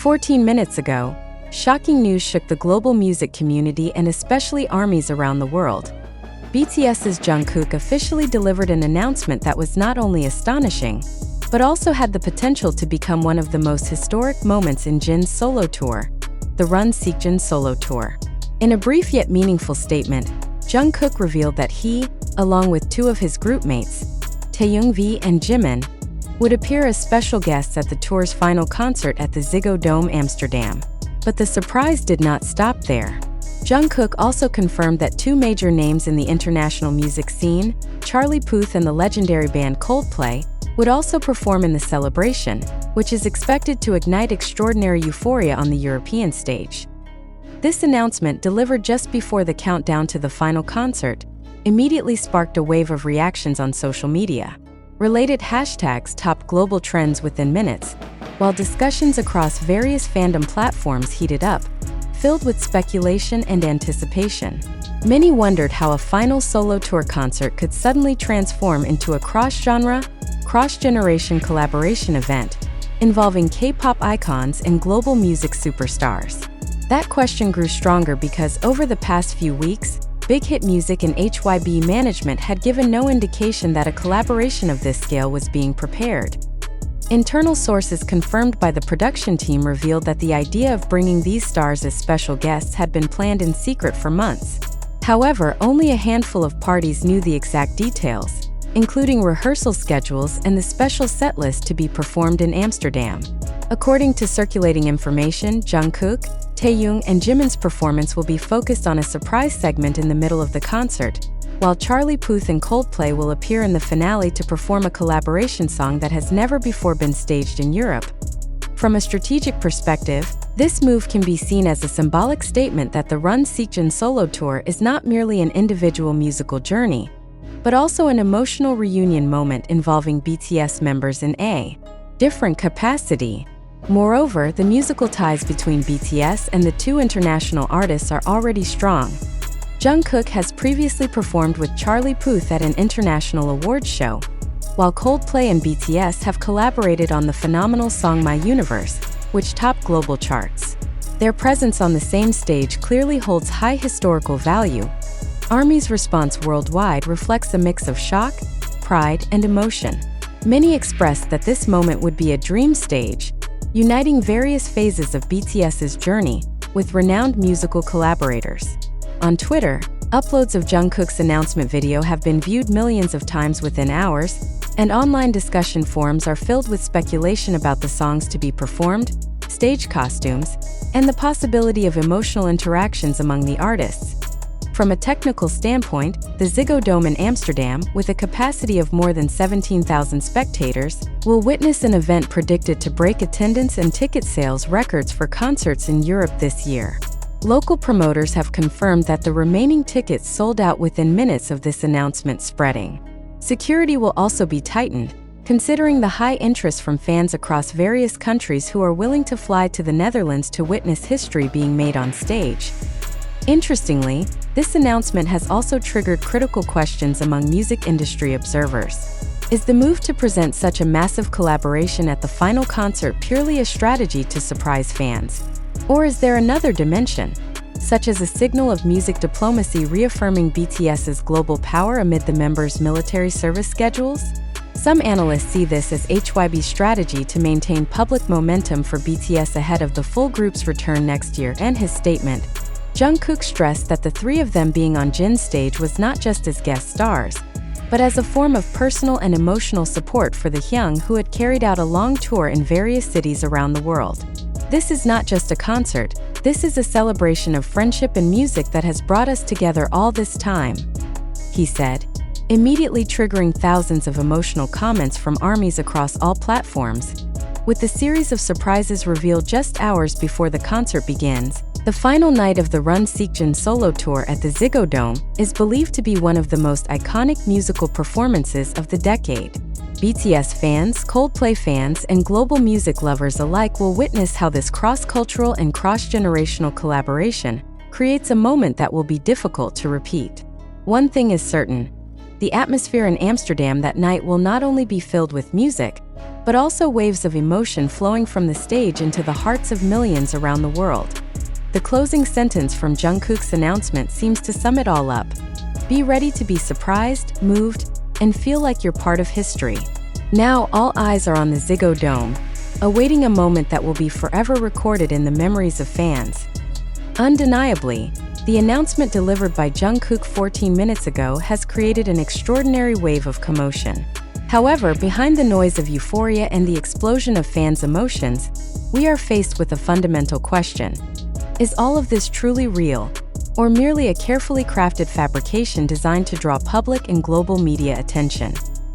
14 minutes ago, shocking news shook the global music community and especially ARMYs around the world. BTS's Jungkook officially delivered an announcement that was not only astonishing, but also had the potential to become one of the most historic moments in Jin's solo tour, the Run Seekjin solo tour. In a brief yet meaningful statement, Jungkook revealed that he, along with two of his group mates, Taeyoung and Jimin, would appear as special guests at the tour's final concert at the Ziggo Dome, Amsterdam. But the surprise did not stop there. Jungkook also confirmed that two major names in the international music scene, Charlie Puth and the legendary band Coldplay, would also perform in the celebration, which is expected to ignite extraordinary euphoria on the European stage. This announcement, delivered just before the countdown to the final concert, immediately sparked a wave of reactions on social media. Related hashtags topped global trends within minutes, while discussions across various fandom platforms heated up, filled with speculation and anticipation. Many wondered how a final solo tour concert could suddenly transform into a cross-genre, cross-generation collaboration event involving K-pop icons and global music superstars. That question grew stronger because over the past few weeks, Big Hit Music and HYB management had given no indication that a collaboration of this scale was being prepared. Internal sources confirmed by the production team revealed that the idea of bringing these stars as special guests had been planned in secret for months. However, only a handful of parties knew the exact details, including rehearsal schedules and the special set list to be performed in Amsterdam. According to circulating information, Jungkook, Taeyoung and Jimin's performance will be focused on a surprise segment in the middle of the concert, while Charlie Puth and Coldplay will appear in the finale to perform a collaboration song that has never before been staged in Europe. From a strategic perspective, this move can be seen as a symbolic statement that the Run Seekjin solo tour is not merely an individual musical journey, but also an emotional reunion moment involving BTS members in a different capacity. Moreover, the musical ties between BTS and the two international artists are already strong. Jungkook has previously performed with Charlie Puth at an international awards show, while Coldplay and BTS have collaborated on the phenomenal song My Universe, which topped global charts. Their presence on the same stage clearly holds high historical value. ARMY's response worldwide reflects a mix of shock, pride, and emotion. Many expressed that this moment would be a dream stage, uniting various phases of BTS's journey with renowned musical collaborators. On Twitter, uploads of Jungkook's announcement video have been viewed millions of times within hours, and online discussion forums are filled with speculation about the songs to be performed, stage costumes, and the possibility of emotional interactions among the artists. From a technical standpoint, the Ziggo Dome in Amsterdam, with a capacity of more than 17,000 spectators, will witness an event predicted to break attendance and ticket sales records for concerts in Europe this year. Local promoters have confirmed that the remaining tickets sold out within minutes of this announcement spreading. Security will also be tightened, considering the high interest from fans across various countries who are willing to fly to the Netherlands to witness history being made on stage. Interestingly, this announcement has also triggered critical questions among music industry observers. Is the move to present such a massive collaboration at the final concert purely a strategy to surprise fans? Or is there another dimension, such as a signal of music diplomacy reaffirming BTS's global power amid the members' military service schedules? Some analysts see this as HYB's strategy to maintain public momentum for BTS ahead of the full group's return next year. In his statement, Jungkook stressed that the three of them being on Jin's stage was not just as guest stars, but as a form of personal and emotional support for the Hyung who had carried out a long tour in various cities around the world. This is not just a concert, this is a celebration of friendship and music that has brought us together all this time, he said, immediately triggering thousands of emotional comments from ARMYs across all platforms. With the series of surprises revealed just hours before the concert begins, the final night of the Run Seekjin solo tour at the Ziggo Dome is believed to be one of the most iconic musical performances of the decade. BTS fans, Coldplay fans, and global music lovers alike will witness how this cross-cultural and cross-generational collaboration creates a moment that will be difficult to repeat. One thing is certain, the atmosphere in Amsterdam that night will not only be filled with music, but also waves of emotion flowing from the stage into the hearts of millions around the world. The closing sentence from Jungkook's announcement seems to sum it all up. Be ready to be surprised, moved, and feel like you're part of history. Now all eyes are on the Ziggo Dome, awaiting a moment that will be forever recorded in the memories of fans. Undeniably, the announcement delivered by Jungkook 14 minutes ago has created an extraordinary wave of commotion. However, behind the noise of euphoria and the explosion of fans' emotions, we are faced with a fundamental question. Is all of this truly real, or merely a carefully crafted fabrication designed to draw public and global media attention?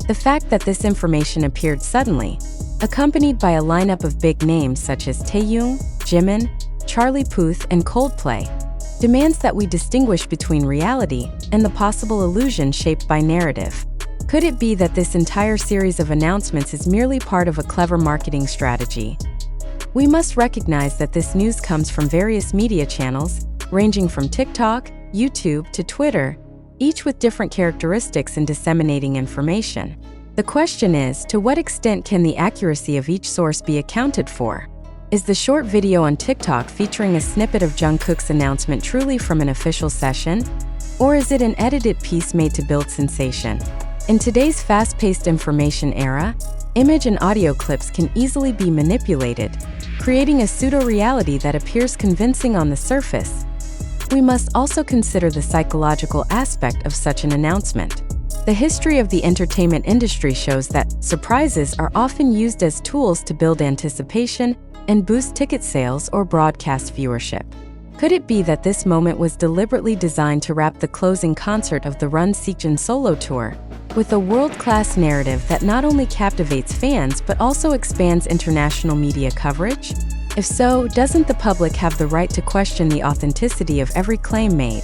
The fact that this information appeared suddenly, accompanied by a lineup of big names such as Taehyung, Jimin, Charlie Puth, and Coldplay, demands that we distinguish between reality and the possible illusion shaped by narrative. Could it be that this entire series of announcements is merely part of a clever marketing strategy? We must recognize that this news comes from various media channels, ranging from TikTok, YouTube, to Twitter, each with different characteristics in disseminating information. The question is, to what extent can the accuracy of each source be accounted for? Is the short video on TikTok featuring a snippet of Jungkook's announcement truly from an official session? Or is it an edited piece made to build sensation? In today's fast-paced information era, image and audio clips can easily be manipulated, creating a pseudo-reality that appears convincing on the surface. We must also consider the psychological aspect of such an announcement. The history of the entertainment industry shows that surprises are often used as tools to build anticipation and boost ticket sales or broadcast viewership. Could it be that this moment was deliberately designed to wrap the closing concert of the Run Seekjin solo tour with a world-class narrative that not only captivates fans but also expands international media coverage? If so, doesn't the public have the right to question the authenticity of every claim made?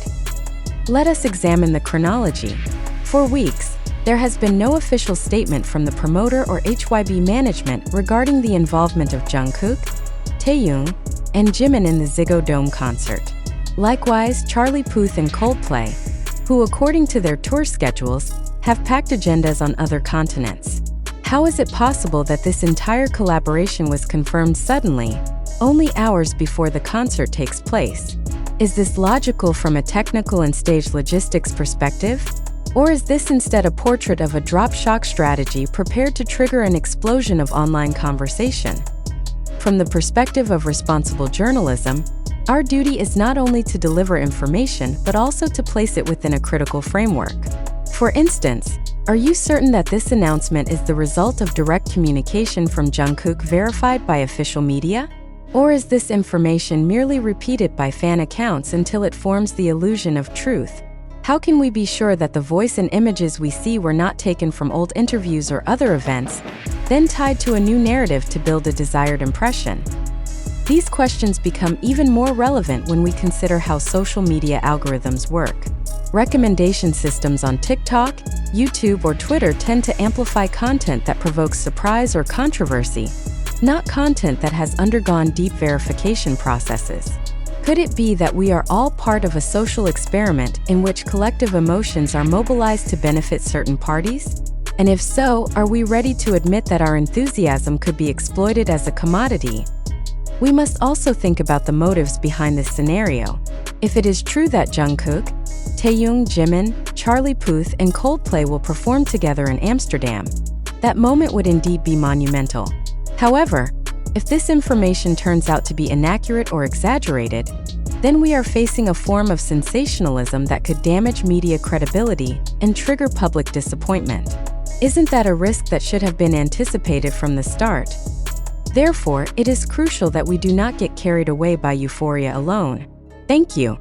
Let us examine the chronology. For weeks, there has been no official statement from the promoter or HYB management regarding the involvement of Jungkook, Taehyung, and Jimin in the Ziggo Dome concert. Likewise, Charlie Puth and Coldplay, who according to their tour schedules, have packed agendas on other continents. How is it possible that this entire collaboration was confirmed suddenly, only hours before the concert takes place? Is this logical from a technical and stage logistics perspective? Or is this instead a portrait of a drop-shock strategy prepared to trigger an explosion of online conversation? From the perspective of responsible journalism, our duty is not only to deliver information but also to place it within a critical framework. For instance, are you certain that this announcement is the result of direct communication from Jungkook verified by official media? Or is this information merely repeated by fan accounts until it forms the illusion of truth? How can we be sure that the voice and images we see were not taken from old interviews or other events, then tied to a new narrative to build a desired impression? These questions become even more relevant when we consider how social media algorithms work. Recommendation systems on TikTok, YouTube, or Twitter tend to amplify content that provokes surprise or controversy, not content that has undergone deep verification processes. Could it be that we are all part of a social experiment in which collective emotions are mobilized to benefit certain parties? And if so, are we ready to admit that our enthusiasm could be exploited as a commodity? We must also think about the motives behind this scenario. If it is true that Jungkook, Taehyung, Jimin, Charlie Puth, and Coldplay will perform together in Amsterdam, that moment would indeed be monumental. However, if this information turns out to be inaccurate or exaggerated, then we are facing a form of sensationalism that could damage media credibility and trigger public disappointment. Isn't that a risk that should have been anticipated from the start? Therefore, it is crucial that we do not get carried away by euphoria alone. Thank you.